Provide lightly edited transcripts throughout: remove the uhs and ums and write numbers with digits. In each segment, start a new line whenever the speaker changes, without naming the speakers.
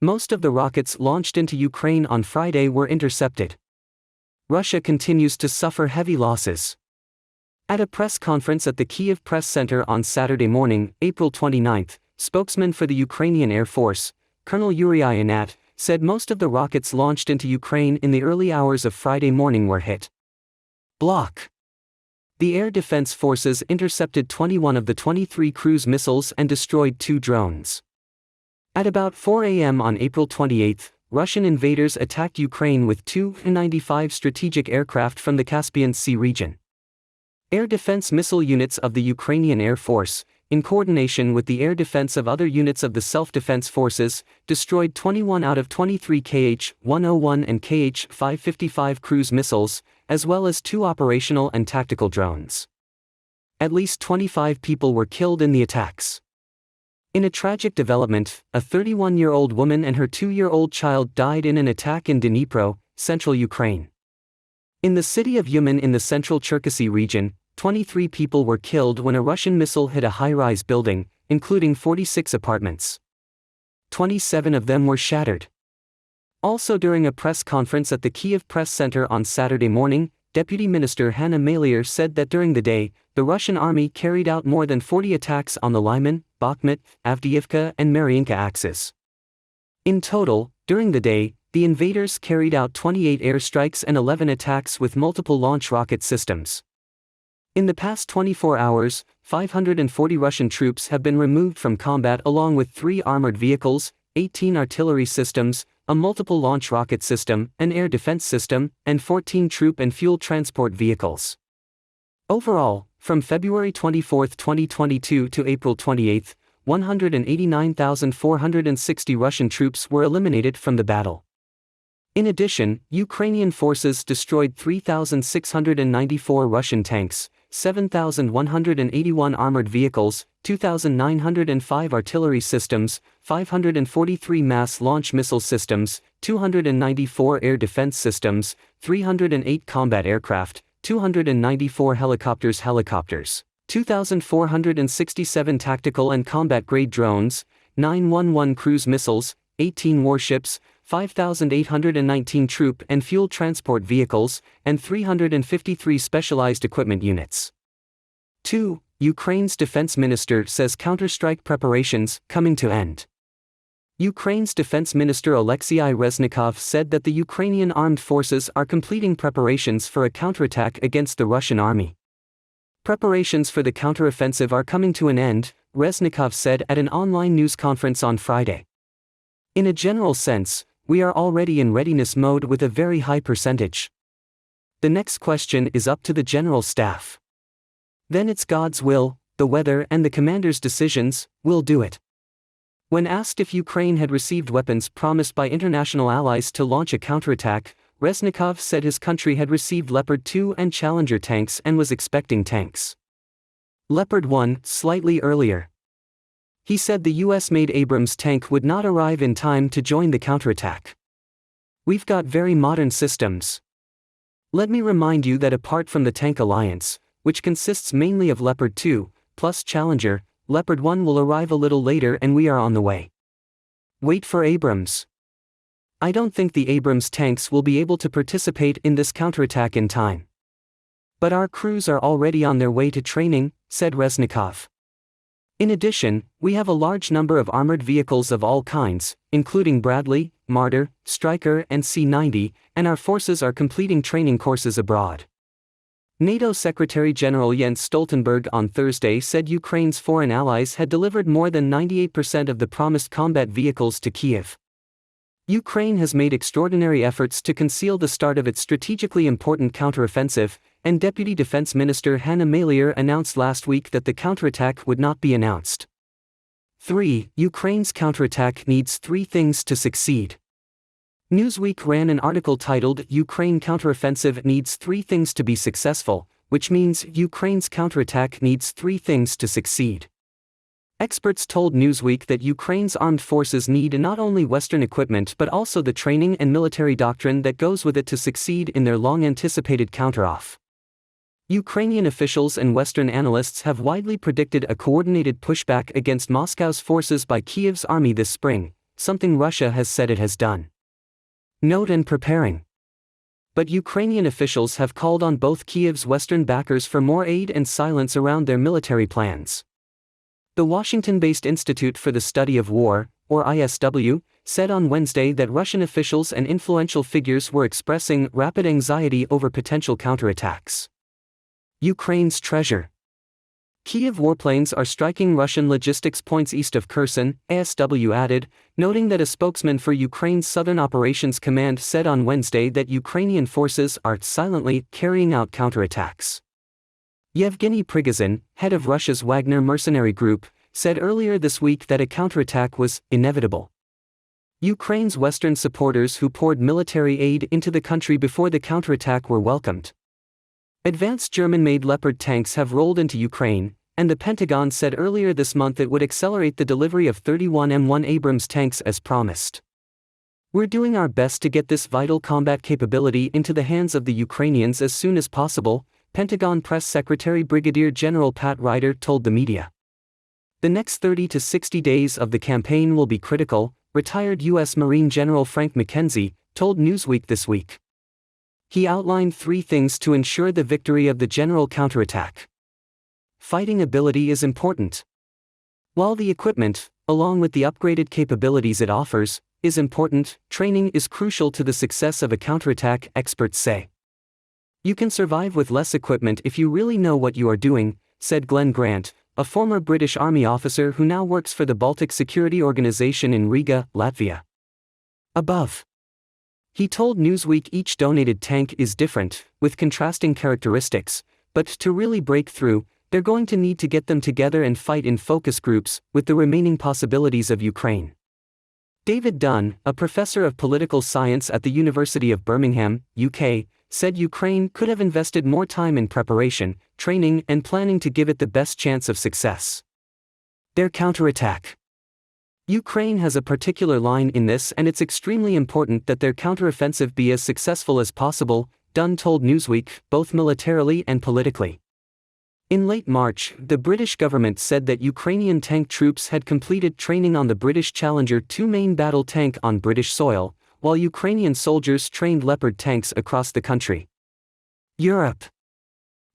Most of the rockets launched into Ukraine on Friday were intercepted. Russia continues to suffer heavy losses. At a press conference at the Kyiv Press Center on Saturday morning, April 29, spokesman for the Ukrainian Air Force, Colonel Yuri Ianat, said most of the rockets launched into Ukraine in the early hours of Friday morning were hit. Block. The Air Defense Forces intercepted 21 of the 23 cruise missiles and destroyed 2 drones. At about 4 a.m. on April 28, Russian invaders attacked Ukraine with 2 Tu-95 strategic aircraft from the Caspian Sea region. Air defense missile units of the Ukrainian Air Force, in coordination with the air defense of other units of the self-defense forces, destroyed 21 out of 23 Kh-101 and Kh-555 cruise missiles, as well as 2 operational and tactical drones. At least 25 people were killed in the attacks. In a tragic development, a 31-year-old woman and her 2-year-old child died in an attack in Dnipro, central Ukraine. In the city of Uman in the central Cherkasy region, 23 people were killed when a Russian missile hit a high-rise building, including 46 apartments. 27 of them were shattered. Also during a press conference at the Kyiv Press Center on Saturday morning, Deputy Minister Hanna Maliar said that during the day, the Russian army carried out more than 40 attacks on the Lyman, Bakhmut, Avdiivka and Mariinka axes. In total, during the day, the invaders carried out 28 airstrikes and 11 attacks with multiple launch rocket systems. In the past 24 hours, 540 Russian troops have been removed from combat along with 3 armored vehicles, 18 artillery systems, a multiple launch rocket system, an air defense system, and 14 troop and fuel transport vehicles. Overall, from February 24, 2022 to April 28, 189,460 Russian troops were eliminated from the battle. In addition, Ukrainian forces destroyed 3,694 Russian tanks, 7,181 armored vehicles, 2,905 artillery systems, 543 mass launch missile systems, 294 air defense systems, 308 combat aircraft, 294 helicopters, 2,467 tactical and combat-grade drones, 911 cruise missiles, 18 warships, 5,819 troop and fuel transport vehicles, and 353 specialized equipment units. 2. Ukraine's defense minister says counterstrike preparations coming to end. Ukraine's defense minister Alexei Reznikov said that the Ukrainian armed forces are completing preparations for a counterattack against the Russian army. Preparations for the counteroffensive are coming to an end, Reznikov said at an online news conference on Friday. In a general sense, we are already in readiness mode with a very high percentage. The next question is up to the general staff. Then it's God's will, the weather and the commander's decisions, we'll do it. When asked if Ukraine had received weapons promised by international allies to launch a counterattack, Reznikov said his country had received Leopard 2 and Challenger tanks and was expecting tanks. Leopard 1 slightly earlier. He said the US-made Abrams tank would not arrive in time to join the counterattack. We've got very modern systems. Let me remind you that apart from the tank alliance, which consists mainly of Leopard 2, plus Challenger, Leopard 1 will arrive a little later and we are on the way. Wait for Abrams. I don't think the Abrams tanks will be able to participate in this counterattack in time. But our crews are already on their way to training, said Reznikov. In addition, we have a large number of armored vehicles of all kinds, including Bradley, Marder, Stryker and C-90, and our forces are completing training courses abroad. NATO Secretary-General Jens Stoltenberg on Thursday said Ukraine's foreign allies had delivered more than 98% of the promised combat vehicles to Kyiv. Ukraine has made extraordinary efforts to conceal the start of its strategically important counteroffensive, and Deputy Defense Minister Hanna Maliar announced last week that the counterattack would not be announced. 3. Ukraine's counterattack needs 3 things to succeed. Newsweek ran an article titled Ukraine Counteroffensive Needs 3 Things to Be Successful, which means Ukraine's counterattack needs 3 things to succeed. Experts told Newsweek that Ukraine's armed forces need not only Western equipment but also the training and military doctrine that goes with it to succeed in their long-anticipated counteroff. Ukrainian officials and Western analysts have widely predicted a coordinated pushback against Moscow's forces by Kyiv's army this spring, something Russia has said it has done. Note and preparing. But Ukrainian officials have called on both Kiev's Western backers for more aid and silence around their military plans. The Washington-based Institute for the Study of War, or ISW, said on Wednesday that Russian officials and influential figures were expressing rapid anxiety over potential counterattacks. Ukraine's treasure. Kiev warplanes are striking Russian logistics points east of Kherson, ASW added, noting that a spokesman for Ukraine's Southern Operations Command said on Wednesday that Ukrainian forces are silently carrying out counterattacks. Yevgeny Prigozhin, head of Russia's Wagner mercenary group, said earlier this week that a counterattack was inevitable. Ukraine's Western supporters who poured military aid into the country before the counterattack were welcomed. Advanced German-made Leopard tanks have rolled into Ukraine, and the Pentagon said earlier this month it would accelerate the delivery of 31 M1 Abrams tanks as promised. We're doing our best to get this vital combat capability into the hands of the Ukrainians as soon as possible, Pentagon Press Secretary Brigadier General Pat Ryder told the media. The next 30 to 60 days of the campaign will be critical, retired U.S. Marine General Frank McKenzie told Newsweek this week. He outlined 3 things to ensure the victory of the general counterattack. Fighting ability is important. While the equipment, along with the upgraded capabilities it offers, is important, training is crucial to the success of a counterattack, experts say. You can survive with less equipment if you really know what you are doing, said Glenn Grant, a former British Army officer who now works for the Baltic Security Organization in Riga, Latvia. Above. He told Newsweek each donated tank is different, with contrasting characteristics, but to really break through, they're going to need to get them together and fight in focus groups, with the remaining possibilities of Ukraine. David Dunn, a professor of political science at the University of Birmingham, UK, said Ukraine could have invested more time in preparation, training and planning to give it the best chance of success. Their counterattack. Ukraine has a particular line in this, and it's extremely important that their counteroffensive be as successful as possible, Dunn told Newsweek, both militarily and politically. In late March, the British government said that Ukrainian tank troops had completed training on the British Challenger 2 main battle tank on British soil, while Ukrainian soldiers trained Leopard tanks across the country. Europe.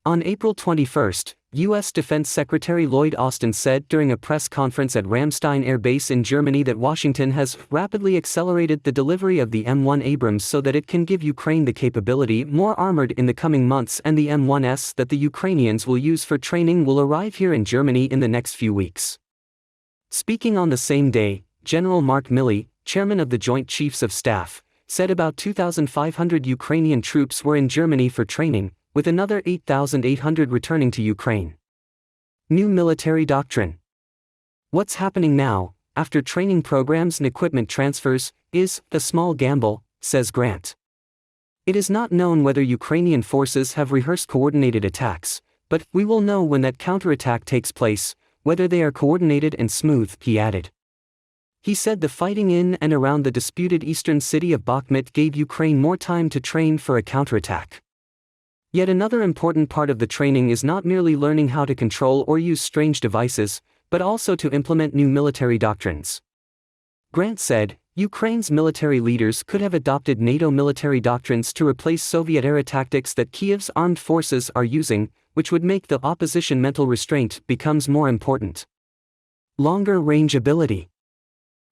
On April 21, U.S. Defense Secretary Lloyd Austin said during a press conference at Ramstein Air Base in Germany that Washington has rapidly accelerated the delivery of the M1 Abrams so that it can give Ukraine the capability more armored in the coming months, and the M1s that the Ukrainians will use for training will arrive here in Germany in the next few weeks. Speaking on the same day, General Mark Milley, chairman of the Joint Chiefs of Staff, said about 2,500 Ukrainian troops were in Germany for training, with another 8,800 returning to Ukraine. New military doctrine. What's happening now, after training programs and equipment transfers, is a small gamble, says Grant. It is not known whether Ukrainian forces have rehearsed coordinated attacks, but we will know when that counterattack takes place, whether they are coordinated and smooth, he added. He said the fighting in and around the disputed eastern city of Bakhmut gave Ukraine more time to train for a counterattack. Yet another important part of the training is not merely learning how to control or use strange devices, but also to implement new military doctrines. Grant said, Ukraine's military leaders could have adopted NATO military doctrines to replace Soviet-era tactics that Kiev's armed forces are using, which would make the opposition mental restraint becomes more important. Longer range ability.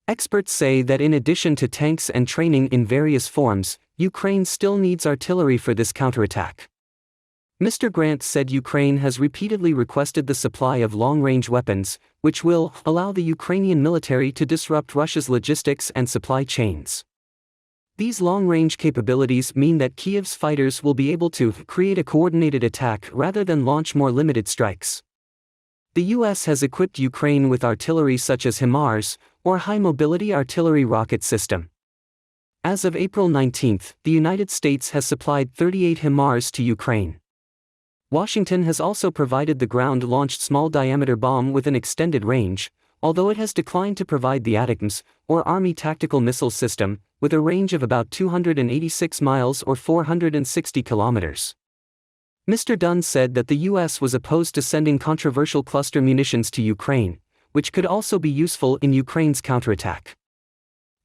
Experts say that in addition to tanks and training in various forms, Ukraine still needs artillery for this counterattack. Mr. Grant said Ukraine has repeatedly requested the supply of long-range weapons, which will allow the Ukrainian military to disrupt Russia's logistics and supply chains. These long-range capabilities mean that Kiev's fighters will be able to create a coordinated attack rather than launch more limited strikes. The U.S. has equipped Ukraine with artillery such as HIMARS, or High Mobility Artillery Rocket System. As of April 19, the United States has supplied 38 HIMARS to Ukraine. Washington has also provided the ground-launched small-diameter bomb with an extended range, although it has declined to provide the ATACMS, or Army Tactical Missile System, with a range of about 286 miles or 460 kilometers. Mr. Dunn said that the U.S. was opposed to sending controversial cluster munitions to Ukraine, which could also be useful in Ukraine's counterattack.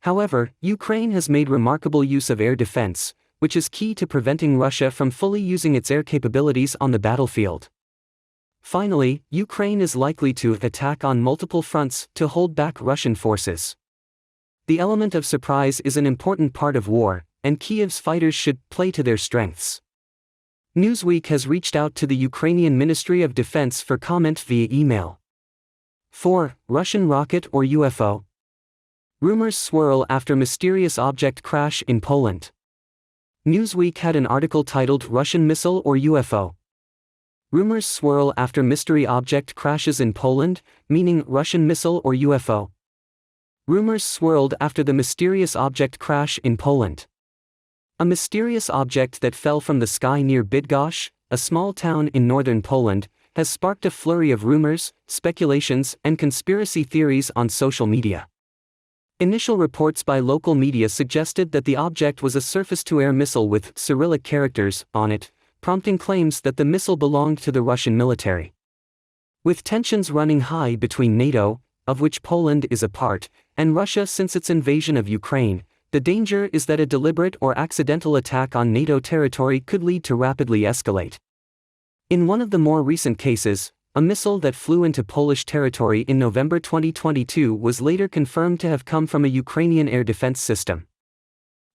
However, Ukraine has made remarkable use of air defense, which is key to preventing Russia from fully using its air capabilities on the battlefield. Finally, Ukraine is likely to attack on multiple fronts to hold back Russian forces. The element of surprise is an important part of war, and Kyiv's fighters should play to their strengths. Newsweek has reached out to the Ukrainian Ministry of Defense for comment via email. 4. Russian rocket or UFO? Rumors swirl after mysterious object crash in Poland. Newsweek had an article titled Russian Missile or UFO? Rumors swirl after mystery object crashes in Poland, meaning Russian missile or UFO. Rumors swirled after the mysterious object crash in Poland. A mysterious object that fell from the sky near Bydgoszcz, a small town in northern Poland, has sparked a flurry of rumors, speculations, and conspiracy theories on social media. Initial reports by local media suggested that the object was a surface-to-air missile with Cyrillic characters on it, prompting claims that the missile belonged to the Russian military. With tensions running high between NATO, of which Poland is a part, and Russia since its invasion of Ukraine, the danger is that a deliberate or accidental attack on NATO territory could lead to rapidly escalate. In one of the more recent cases, a missile that flew into Polish territory in November 2022 was later confirmed to have come from a Ukrainian air defense system.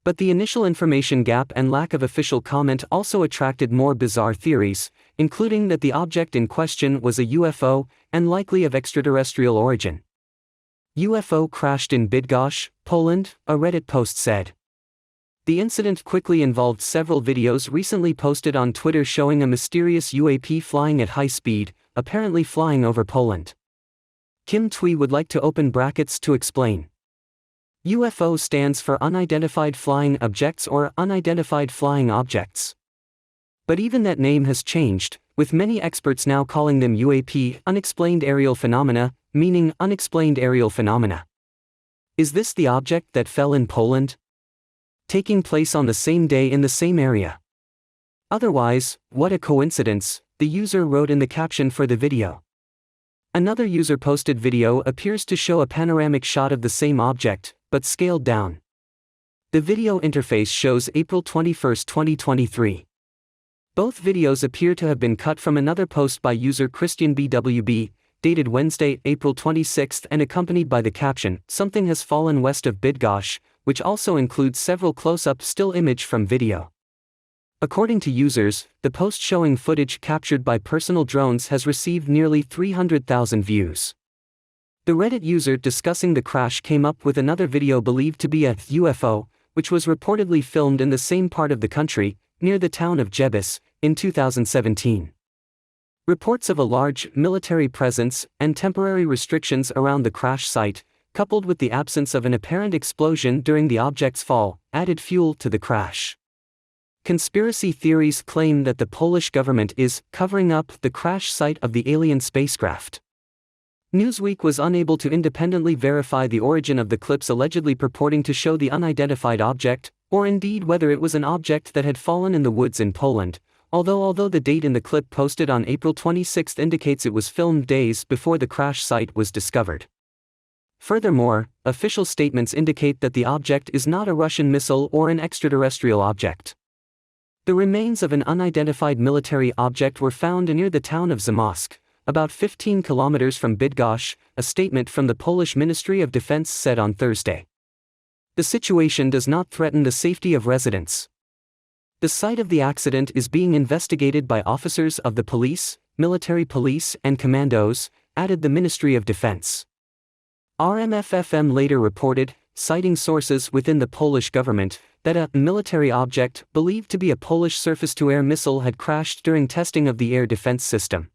But the initial information gap and lack of official comment also attracted more bizarre theories, including that the object in question was a UFO, and likely of extraterrestrial origin. UFO crashed in Bydgoszcz, Poland, a Reddit post said. The incident quickly involved several videos recently posted on Twitter showing a mysterious UAP flying at high speed, apparently flying over Poland. Kim Twee would like to open brackets to explain. UFO stands for Unidentified Flying Objects or Unidentified Flying Objects. But even that name has changed, with many experts now calling them UAP, Unexplained Aerial Phenomena, meaning unexplained aerial phenomena. Is this the object that fell in Poland? Taking place on the same day in the same area? Otherwise, what a coincidence, the user wrote in the caption for the video. Another user posted video appears to show a panoramic shot of the same object, but scaled down. The video interface shows April 21, 2023. Both videos appear to have been cut from another post by user Christian BWB, dated Wednesday, April 26 and accompanied by the caption, "Something has fallen west of Bydgoszcz," which also includes several close-up still image from video. According to users, the post showing footage captured by personal drones has received nearly 300,000 views. The Reddit user discussing the crash came up with another video believed to be a UFO, which was reportedly filmed in the same part of the country, near the town of Jebus, in 2017. Reports of a large military presence and temporary restrictions around the crash site, coupled with the absence of an apparent explosion during the object's fall, added fuel to the crash. Conspiracy theories claim that the Polish government is covering up the crash site of the alien spacecraft. Newsweek was unable to independently verify the origin of the clips allegedly purporting to show the unidentified object, or indeed whether it was an object that had fallen in the woods in Poland, although the date in the clip posted on April 26 indicates it was filmed days before the crash site was discovered. Furthermore, official statements indicate that the object is not a Russian missile or an extraterrestrial object. The remains of an unidentified military object were found near the town of Zamość, about 15 kilometers from Bydgoszcz, a statement from the Polish Ministry of Defense said on Thursday. The situation does not threaten the safety of residents. The site of the accident is being investigated by officers of the police, military police and commandos, added the Ministry of Defense. RMF-FM later reported, citing sources within the Polish government, that a military object believed to be a Polish surface-to-air missile had crashed during testing of the air defense system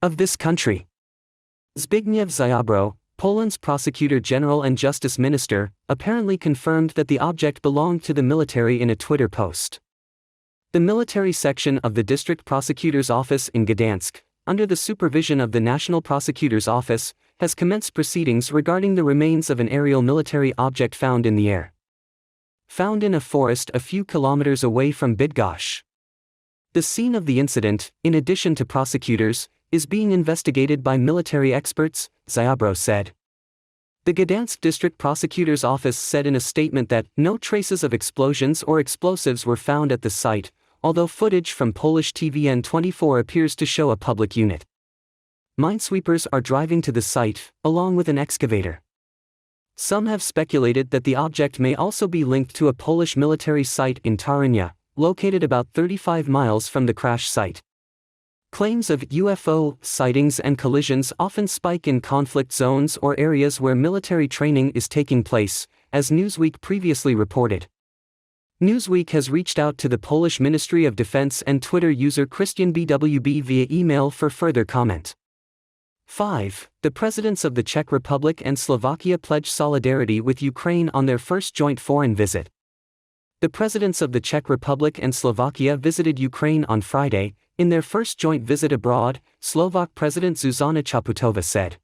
of this country. Zbigniew Ziobro, Poland's prosecutor general and justice minister, apparently confirmed that the object belonged to the military in a Twitter post. The military section of the district prosecutor's office in Gdansk, under the supervision of the National Prosecutor's Office, has commenced proceedings regarding the remains of an aerial military object found in the air. Found in a forest a few kilometers away from Bydgoszcz. The scene of the incident, in addition to prosecutors, is being investigated by military experts, Ziobro said. The Gdansk District Prosecutor's Office said in a statement that no traces of explosions or explosives were found at the site, although footage from Polish TVN24 appears to show a public unit. Minesweepers are driving to the site, along with an excavator. Some have speculated that the object may also be linked to a Polish military site in Tarynia, located about 35 miles from the crash site. Claims of UFO sightings and collisions often spike in conflict zones or areas where military training is taking place, as Newsweek previously reported. Newsweek has reached out to the Polish Ministry of Defense and Twitter user Christian BWB via email for further comment. 5. The presidents of the Czech Republic and Slovakia pledge solidarity with Ukraine on their first joint foreign visit. The presidents of the Czech Republic and Slovakia visited Ukraine on Friday, in their first joint visit abroad, Slovak President Zuzana Čaputová said.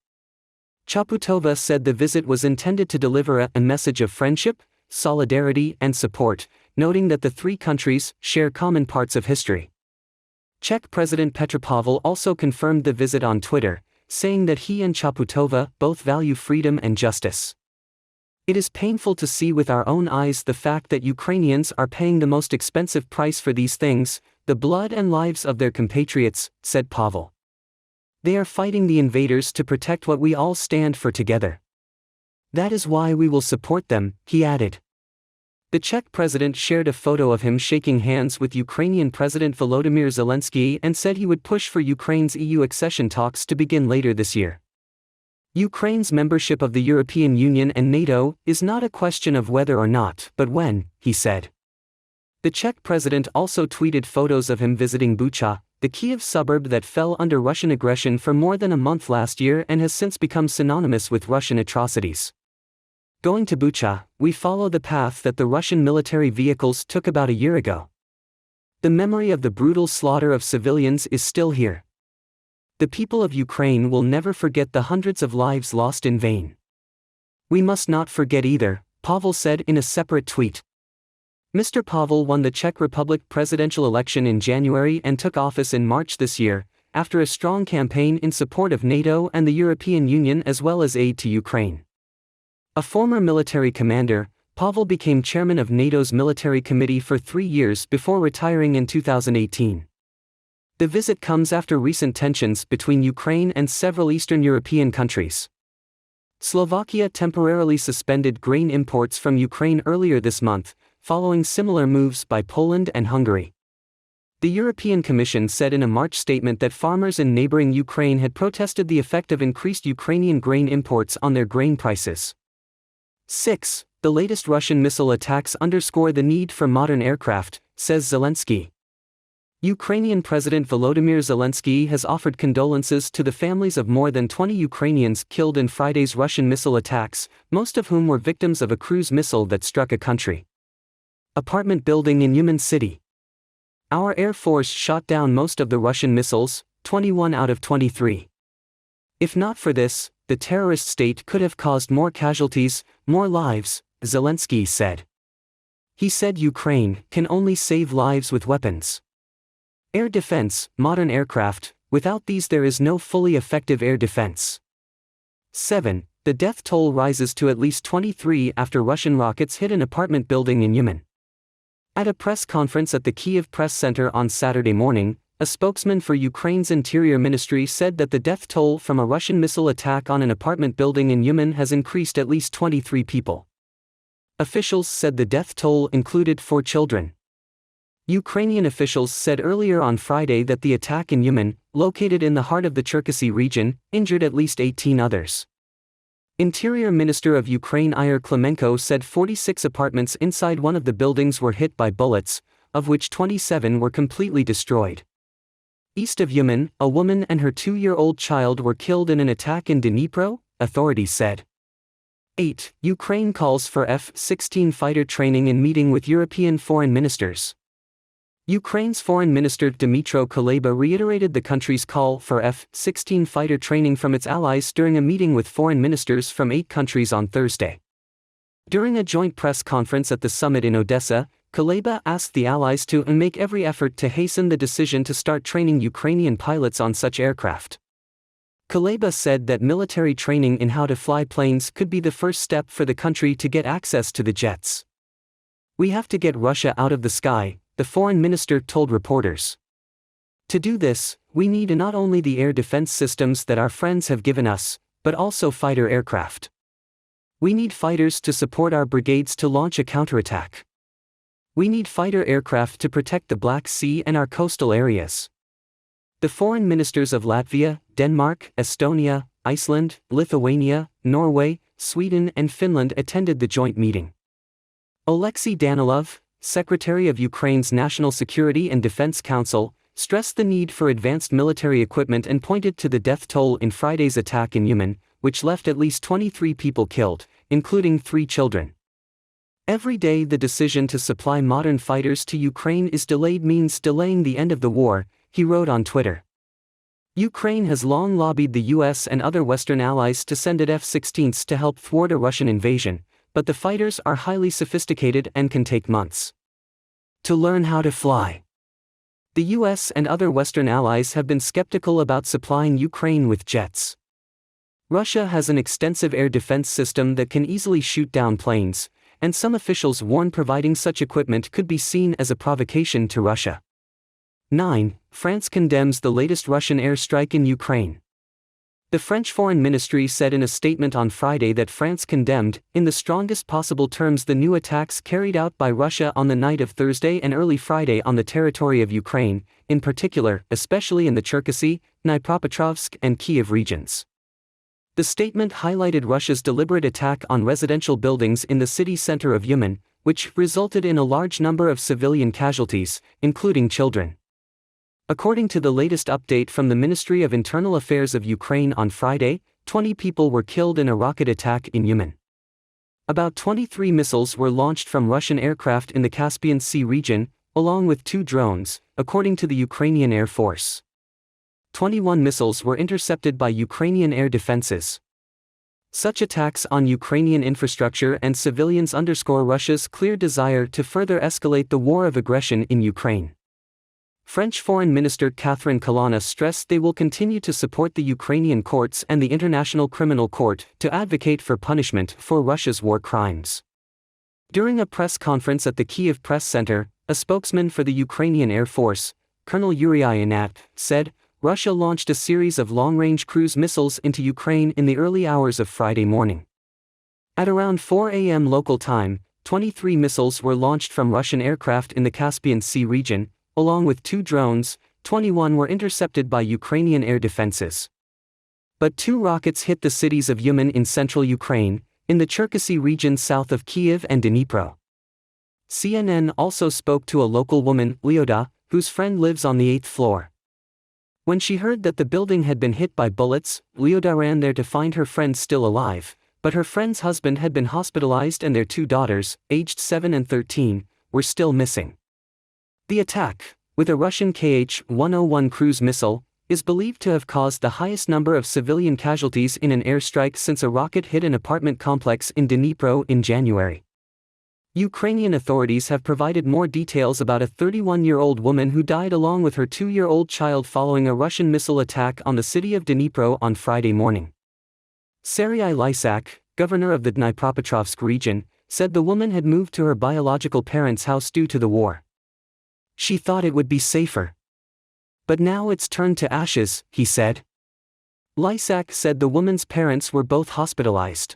Čaputová said the visit was intended to deliver a message of friendship, solidarity and support, noting that the three countries share common parts of history. Czech President Petr Pavel also confirmed the visit on Twitter, saying that he and Čaputová both value freedom and justice. It is painful to see with our own eyes the fact that Ukrainians are paying the most expensive price for these things, the blood and lives of their compatriots, said Pavel. They are fighting the invaders to protect what we all stand for together. That is why we will support them, he added. The Czech president shared a photo of him shaking hands with Ukrainian President Volodymyr Zelensky and said he would push for Ukraine's EU accession talks to begin later this year. Ukraine's membership of the European Union and NATO is not a question of whether or not, but when, he said. The Czech president also tweeted photos of him visiting Bucha, the Kyiv suburb that fell under Russian aggression for more than a month last year and has since become synonymous with Russian atrocities. Going to Bucha, we follow the path that the Russian military vehicles took about a year ago. The memory of the brutal slaughter of civilians is still here. The people of Ukraine will never forget the hundreds of lives lost in vain. We must not forget either, Pavel said in a separate tweet. Mr. Pavel won the Czech Republic presidential election in January and took office in March this year, after a strong campaign in support of NATO and the European Union as well as aid to Ukraine. A former military commander, Pavel became chairman of NATO's military committee for 3 years before retiring in 2018. The visit comes after recent tensions between Ukraine and several Eastern European countries. Slovakia temporarily suspended grain imports from Ukraine earlier this month, following similar moves by Poland and Hungary. The European Commission said in a March statement that farmers in neighboring Ukraine had protested the effect of increased Ukrainian grain imports on their grain prices. 6. The latest Russian missile attacks underscore the need for modern aircraft, says Zelensky. Ukrainian President Volodymyr Zelensky has offered condolences to the families of more than 20 Ukrainians killed in Friday's Russian missile attacks, most of whom were victims of a cruise missile that struck a country. Apartment building in Yumen City. Our Air Force shot down most of the Russian missiles, 21 out of 23. If not for this, the terrorist state could have caused more casualties, more lives, Zelensky said. He said Ukraine can only save lives with weapons. Air defense, modern aircraft, without these there is no fully effective air defense. 7. The death toll rises to at least 23 after Russian rockets hit an apartment building in Yemen. At a press conference at the Kyiv Press Center on Saturday morning, a spokesman for Ukraine's Interior Ministry said that the death toll from a Russian missile attack on an apartment building in Yemen has increased at least 23 people. Officials said the death toll included 4 children. Ukrainian officials said earlier on Friday that the attack in Yemen, located in the heart of the Cherkasy region, injured at least 18 others. Interior Minister of Ukraine Ihor Klimenko said 46 apartments inside one of the buildings were hit by bullets, of which 27 were completely destroyed. East of Yemen, a woman and her 2-year-old child were killed in an attack in Dnipro, authorities said. 8. Ukraine calls for F-16 fighter training in meeting with European foreign ministers. Ukraine's Foreign Minister Dmytro Kuleba reiterated the country's call for F-16 fighter training from its allies during a meeting with foreign ministers from 8 countries on Thursday. During a joint press conference at the summit in Odessa, Kuleba asked the allies to make every effort to hasten the decision to start training Ukrainian pilots on such aircraft. Kuleba said that military training in how to fly planes could be the first step for the country to get access to the jets. "We have to get Russia out of the sky," the foreign minister told reporters. "To do this, we need not only the air defense systems that our friends have given us, but also fighter aircraft. We need fighters to support our brigades to launch a counterattack. We need fighter aircraft to protect the Black Sea and our coastal areas." The foreign ministers of Latvia, Denmark, Estonia, Iceland, Lithuania, Norway, Sweden and Finland attended the joint meeting. Oleksiy Danilov, Secretary of Ukraine's National Security and Defense Council, stressed the need for advanced military equipment and pointed to the death toll in Friday's attack in Uman, which left at least 23 people killed, including 3 children. "Every day the decision to supply modern fighters to Ukraine is delayed means delaying the end of the war," he wrote on Twitter. Ukraine has long lobbied the US and other Western allies to send it F-16s to help thwart a Russian invasion, but the fighters are highly sophisticated and can take months to learn how to fly. The US and other Western allies have been skeptical about supplying Ukraine with jets. Russia has an extensive air defense system that can easily shoot down planes, and some officials warn providing such equipment could be seen as a provocation to Russia. 9. France condemns the latest Russian airstrike in Ukraine. The French Foreign Ministry said in a statement on Friday that France condemned, in the strongest possible terms, the new attacks carried out by Russia on the night of Thursday and early Friday on the territory of Ukraine, in particular, especially in the Cherkasy, Dnipropetrovsk and Kiev regions. The statement highlighted Russia's deliberate attack on residential buildings in the city center of Uman, which resulted in a large number of civilian casualties, including children. According to the latest update from the Ministry of Internal Affairs of Ukraine on Friday, 20 people were killed in a rocket attack in Uman. About 23 missiles were launched from Russian aircraft in the Caspian Sea region, along with 2 drones, according to the Ukrainian Air Force. 21 missiles were intercepted by Ukrainian air defenses. Such attacks on Ukrainian infrastructure and civilians underscore Russia's clear desire to further escalate the war of aggression in Ukraine. French Foreign Minister Catherine Colonna stressed they will continue to support the Ukrainian courts and the International Criminal Court to advocate for punishment for Russia's war crimes. During a press conference at the Kyiv Press Center, a spokesman for the Ukrainian Air Force, Colonel Yuri Ianat, said, Russia launched a series of long-range cruise missiles into Ukraine in the early hours of Friday morning. At around 4 a.m. local time, 23 missiles were launched from Russian aircraft in the Caspian Sea region, along with 2 drones. 21 were intercepted by Ukrainian air defenses. But 2 rockets hit the cities of Uman in central Ukraine, in the Cherkasy region south of Kyiv and Dnipro. CNN also spoke to a local woman, Lyoda, whose friend lives on the 8th floor. When she heard that the building had been hit by bullets, Lyoda ran there to find her friend still alive, but her friend's husband had been hospitalized and their 2 daughters, aged 7 and 13, were still missing. The attack, with a Russian Kh-101 cruise missile, is believed to have caused the highest number of civilian casualties in an airstrike since a rocket hit an apartment complex in Dnipro in January. Ukrainian authorities have provided more details about a 31-year-old woman who died along with her 2-year-old child following a Russian missile attack on the city of Dnipro on Friday morning. Serhiy Lysak, governor of the Dnipropetrovsk region, said the woman had moved to her biological parents' house due to the war. She thought it would be safer. But now it's turned to ashes, he said. Lysak said the woman's parents were both hospitalized.